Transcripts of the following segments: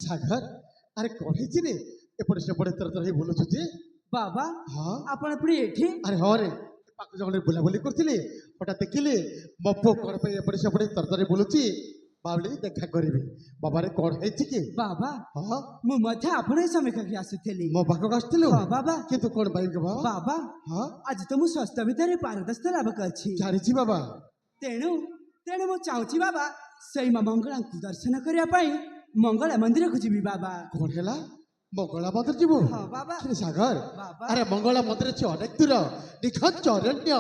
सागर अरे कौन है जी रे एपटे सेपटे तर तर बोलुछु जे बाबा हाँ आपण पुणी एठी अरे हाँ रे पाक जगह बुलाबुली करथिले हठात देखिले मो पो कौन पे एपटे सेपटे तर तर बोलुची बावली देखा करिवे बाबा रे कौन है जी बाबा हाँ मु मध्य आपण समय कहि आसुथेली मो पाक आस्थिलो हाँ बाबा किंतु कौन बाई के बाबा बाबा हाँ आज तो मु स्वस्थ भितर पारदर्श लाभ करछि जानिछि बाबा तेणु तेणु मु चाहूछि बाबा सही मां मंगला को दर्शन करिया पई मंगला मंदिर को जीवी बाबा कौन हैला मंगला मंदिर जीवो हाँ बाबा श्री सागर बाबा अरे मंगला मंदिर अछि अनेक दूर निखंच अरण्य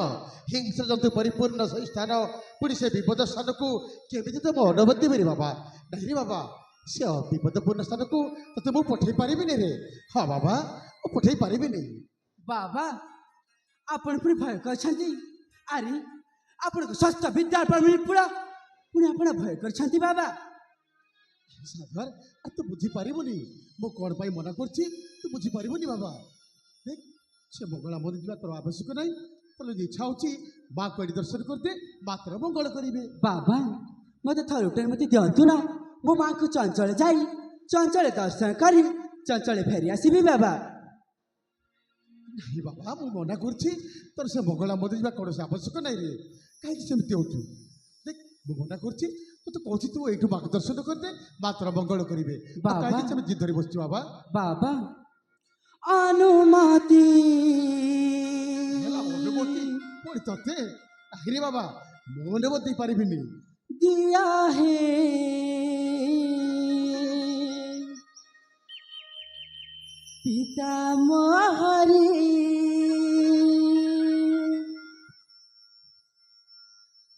हिंसा जंतु परिपूर्ण सही स्थान पुणी से विपद स्थान को केमिति तो अनुमति मेरे बाबा नहीं रे बाबा से विपदपूर्ण स्थान को तो मु पठेई पारिबिनी रे हाँ बाबा मु पठेई पारिबिनी बाबा आपण पुणी भय करछंती अरे आपण को स्वस्थ विद्या पर मिल पुरा पुणी आपण भय करछंती बाबा सागर आ तू बुझी पारिबुनी मु कोन पाई मना करछि तू बुझी पारिबुनी बाबा देख से मंगला मंदिर जीवा तोर आवश्यक नहीं तोर इच्छा होछि मां को दर्शन करते मात्र मंगल करिवे बाबा मते थरुटे मते दियंतु ना मो मां को चंचल जाई चंचल दर्शन करी चंचल फेरी आसीबी बाबा नहीं बाबा मु मना करछि तोर से मंगला मंदिर जीवा कोन आवश्यक नहीं रे काहे सेमति होछु देख मु मना करछि तो कहछि तू एठु मां को दर्शन करते मात्र मंगल करिवे बाबा। काहे से जिद धरि बसछि बाबा बाबा अनुमति हेला अनुमति पड़ी तते आहिरे बाबा मु अनुमति पारिबिनी दिया है पिता मोहरी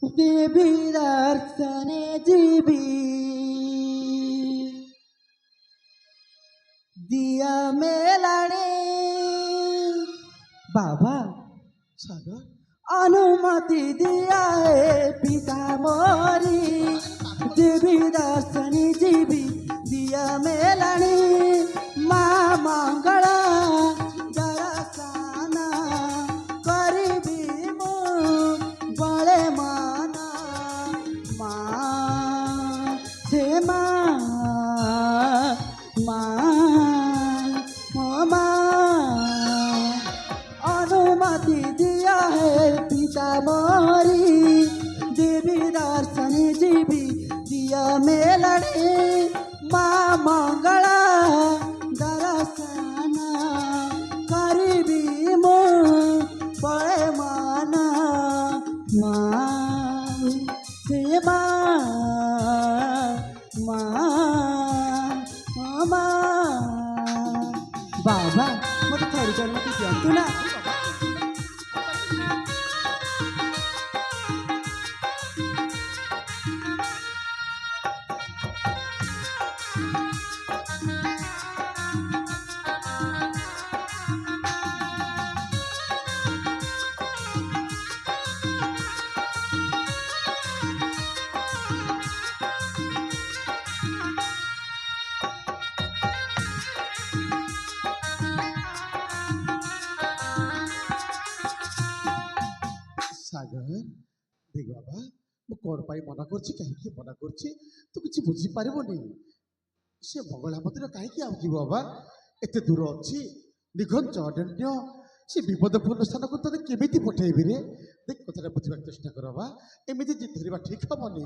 देवी दर्शने जीवी दिया मेलाने बाबा सागर अनुमति दिया है पिता मोरी देवी दर्शनी जीवी दिया मेलानी माँ मंगला दर्शन करिबी मु बड़े माना माँ से माँ अनुमति दिया है पिता मोरी देवी दर्शन जीवी दिया मेलड़ी माँ मंगला दर्शन करिबी मु बड़े माना माँ से बाबा मत थोड़ी जन मत दियंतु ना सागर देख बाबा मु कौन पाई मना करछि कहीं मना करछि तू किछि बुझी पारिबोनी से मंगला मंदिर कहीं आउछि बाबा एते दूर अछि निघंच अरण्य से विपदपूर्ण स्थान को तोते केमिति पठेइबि रे देख कथरा बुझिबा चेष्टा कर बाबा एमिति जे धरिबा ठीक हबनी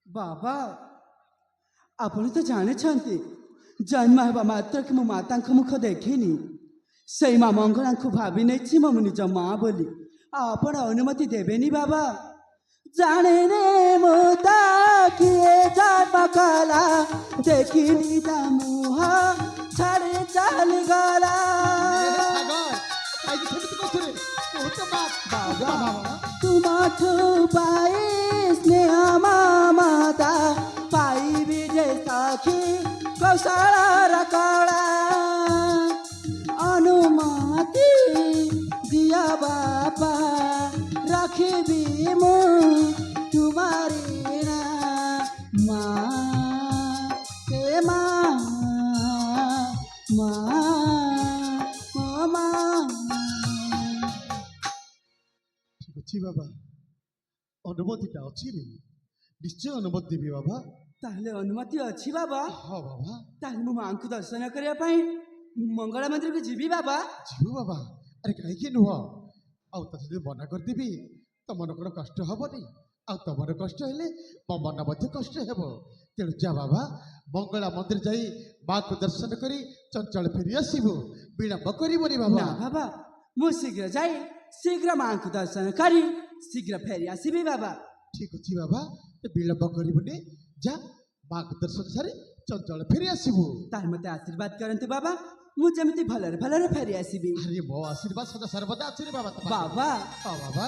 बाबा आपण तो जाने छंती जन्म हेबा मात्र कि मो माता मुख देखिनी सही माँ मंगला को भाभी नहीं मो निज माँ बोली आपण अनुमति देवेनी बाबा जाने रे मोता किए जन्म कला देखिनी ता मुह छाड़े चल गला तुमठु पाई स्नेह माता पाई विजय सखी कौशल कला अनुमति दिया बापा रखी मु तुम्हारी ना माँ के माँ ठीक अच्छी बाबा अनुमतिटा अच्छी रे ନିଶ୍ଚୟ ଅନୁମତି ଦେବି ବାବା। ତାହେଲେ ଅନୁମତି ଅଛି ବାବା। ହଁ ବାବା ତାହେଲେ ମୁଁ ମାଙ୍କୁ ଦର୍ଶନ କରିବା ପାଇଁ ମଙ୍ଗଳା ମନ୍ଦିରକୁ ଯିବି ବାବା। ଯିବୁ ବାବା। ଆରେ କାହିଁକି ନୁହଁ, ଆଉ ତତେ ଯଦି ମନା କରିଦେବି ତମର କ'ଣ କଷ୍ଟ ହବନି? ଆଉ ତମର କଷ୍ଟ ହେଲେ ମୋ ମନ ମଧ୍ୟ କଷ୍ଟ ହେବ। ତେଣୁ ଯା ବାବା, ମଙ୍ଗଳା ମନ୍ଦିର ଯାଇ ମାକୁ ଦର୍ଶନ କରି ଚଞ୍ଚଳ ଫେରି ଆସିବୁ। ବିଳମ୍ବ କରିବନି ବାବା। ନା ବାବା, ମୁଁ ଶୀଘ୍ର ଯାଇ ଶୀଘ୍ର ମାଙ୍କୁ ଦର୍ଶନ କରି ଶୀଘ୍ର ଫେରି ଆସିବି ବାବା। ଠିକ ଅଛି ବାବା, ବିଳମ୍ବ କରିବୁନି। ଯା ମାକୁ ଦର୍ଶନ ସାରି ଚଞ୍ଚଳ ଫେରି ଆସିବୁ। ତାହେଲେ ମୋତେ ଆଶୀର୍ବାଦ କରନ୍ତୁ ବାବା, ମୁଁ ଯେମିତି ଭଲରେ ଭଲରେ ଫେରି ଆସିବି। ଆରେ ମୋ ଆଶୀର୍ବାଦ ସଦା ସର୍ବଦା ଅଛି ରେ ବାବା। ତୋ ପାଖରେ। ବାବା ହଁ ବାବା।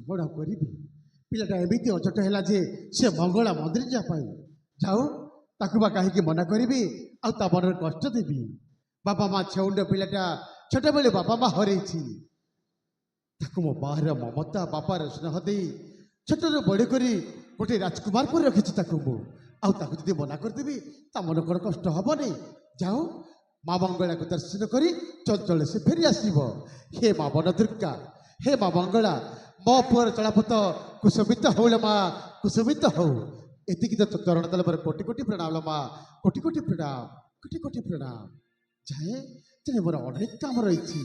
କ'ଣ ଆଉ କରିବି? ପିଲାଟା ଏମିତି ଅଚଟ ହେଲା ଯେ ସେ ମଙ୍ଗଳା ମନ୍ଦିର ଯିବା ପାଇଁ ଯାଉ, ତାକୁ ବା କାହିଁକି ମନା କରିବି ଆଉ ତା ମନରେ କଷ୍ଟ ଦେବି? ବାପା ମା ଛେଉଣ୍ଡ ପିଲାଟା ଛୋଟବେଳେ ବାପା ମା ହରେଇଛି। ତାକୁ ମୋ ବାହାର ମମତା ବାପାର ସ୍ନେହ ଦେଇ ଛୋଟରୁ ବଡ଼ କରି ଗୋଟେ ରାଜକୁମାର କରି ରଖିଛି ତାକୁ ମୁଁ। ଆଉ ତାକୁ ଯଦି ମନା କରିଦେବି ତା ମନ କ'ଣ କଷ୍ଟ ହବନି? ଯାଉ, ମା ମଙ୍ଗଳାକୁ ଦର୍ଶନ କରି ଚଞ୍ଚଳ ସେ ଫେରି ଆସିବ। ହେ ମା ବନ ଦୁର୍ଗା, ହେ ମା ମଙ୍ଗଳା, ମୋ ପୁଅର ଚଳାପଥ କୁସୁମିତ ହଉଲ ମା, କୁସୁମିତ ହଉ। ଏତିକି ତ ଚରଣ ତଳ ପରେ କୋଟି କୋଟି ପ୍ରଣାମ ଲୋ ମା, କୋଟି କୋଟି ପ୍ରଣାମ, କୋଟି କୋଟି ପ୍ରଣାମ। ଯାଏ ତେଣେ ମୋର ଅନେକ କାମ ରହିଛି।